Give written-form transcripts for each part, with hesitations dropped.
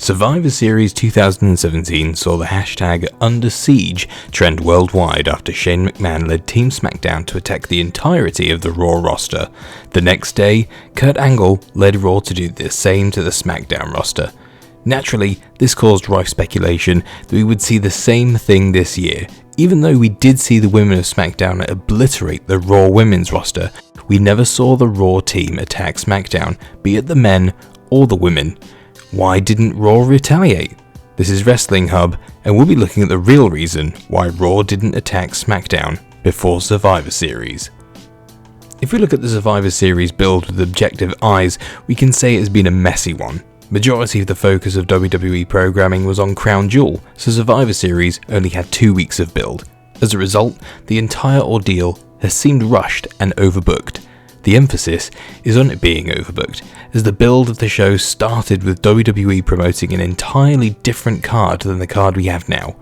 Survivor Series 2017 saw the hashtag Under Siege trend worldwide after Shane McMahon led Team SmackDown to attack the entirety of the Raw roster. The next day, Kurt Angle led Raw to do the same to the SmackDown roster. Naturally, this caused rife speculation that we would see the same thing this year. Even though we did see the women of SmackDown obliterate the Raw women's roster, we never saw the Raw team attack SmackDown, be it the men or the women. Why didn't Raw retaliate? This is Wrestling Hub, and we'll be looking at the real reason why Raw didn't attack SmackDown before Survivor Series. If we look at the Survivor Series build with objective eyes, we can say it has been a messy one. Majority of the focus of WWE programming was on Crown Jewel, so Survivor Series only had 2 weeks of build. As a result, the entire ordeal has seemed rushed and overbooked. The emphasis is on it being overbooked, as the build of the show started with WWE promoting an entirely different card than the card we have now.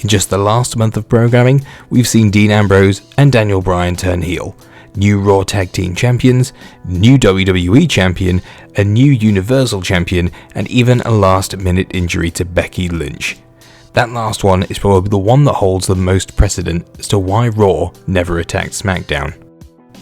In just the last month of programming, we've seen Dean Ambrose and Daniel Bryan turn heel, new Raw Tag Team Champions, new WWE Champion, a new Universal Champion, and even a last-minute injury to Becky Lynch. That last one is probably the one that holds the most precedent as to why Raw never attacked SmackDown.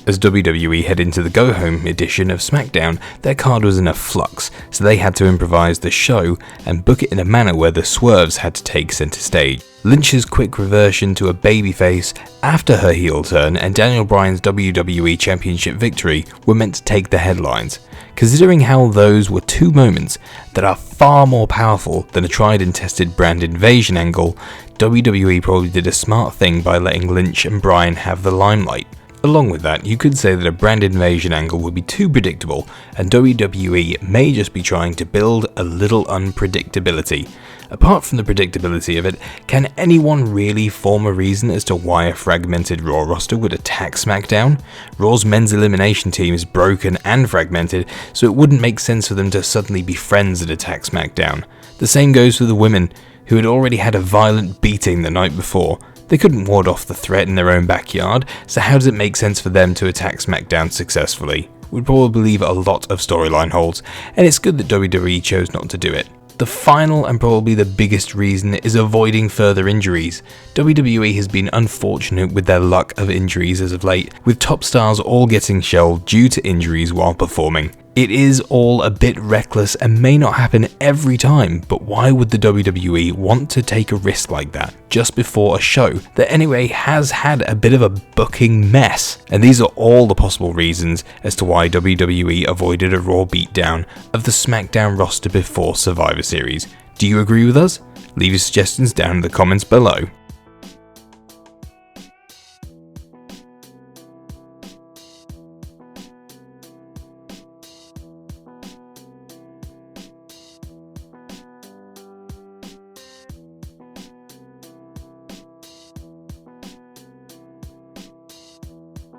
As WWE head into the go-home edition of SmackDown, their card was in a flux, so they had to improvise the show and book it in a manner where the swerves had to take centre stage. Lynch's quick reversion to a babyface after her heel turn and Daniel Bryan's WWE Championship victory were meant to take the headlines. Considering how those were two moments that are far more powerful than a tried and tested brand invasion angle, WWE probably did a smart thing by letting Lynch and Bryan have the limelight. Along with that, you could say that a brand invasion angle would be too predictable, and WWE may just be trying to build a little unpredictability. Apart from the predictability of it, can anyone really form a reason as to why a fragmented Raw roster would attack SmackDown? Raw's men's elimination team is broken and fragmented, so it wouldn't make sense for them to suddenly be friends and attack SmackDown. The same goes for the women, who had already had a violent beating the night before. They couldn't ward off the threat in their own backyard, so how does it make sense for them to attack SmackDown successfully? Would probably leave a lot of storyline holes, and it's good that WWE chose not to do it. The final and probably the biggest reason is avoiding further injuries. WWE has been unfortunate with their luck of injuries as of late, with top stars all getting shelved due to injuries while performing. It is all a bit reckless and may not happen every time, but why would the WWE want to take a risk like that just before a show that anyway has had a bit of a booking mess? And these are all the possible reasons as to why WWE avoided a Raw beatdown of the SmackDown roster before Survivor Series. Do you agree with us? Leave your suggestions down in the comments below.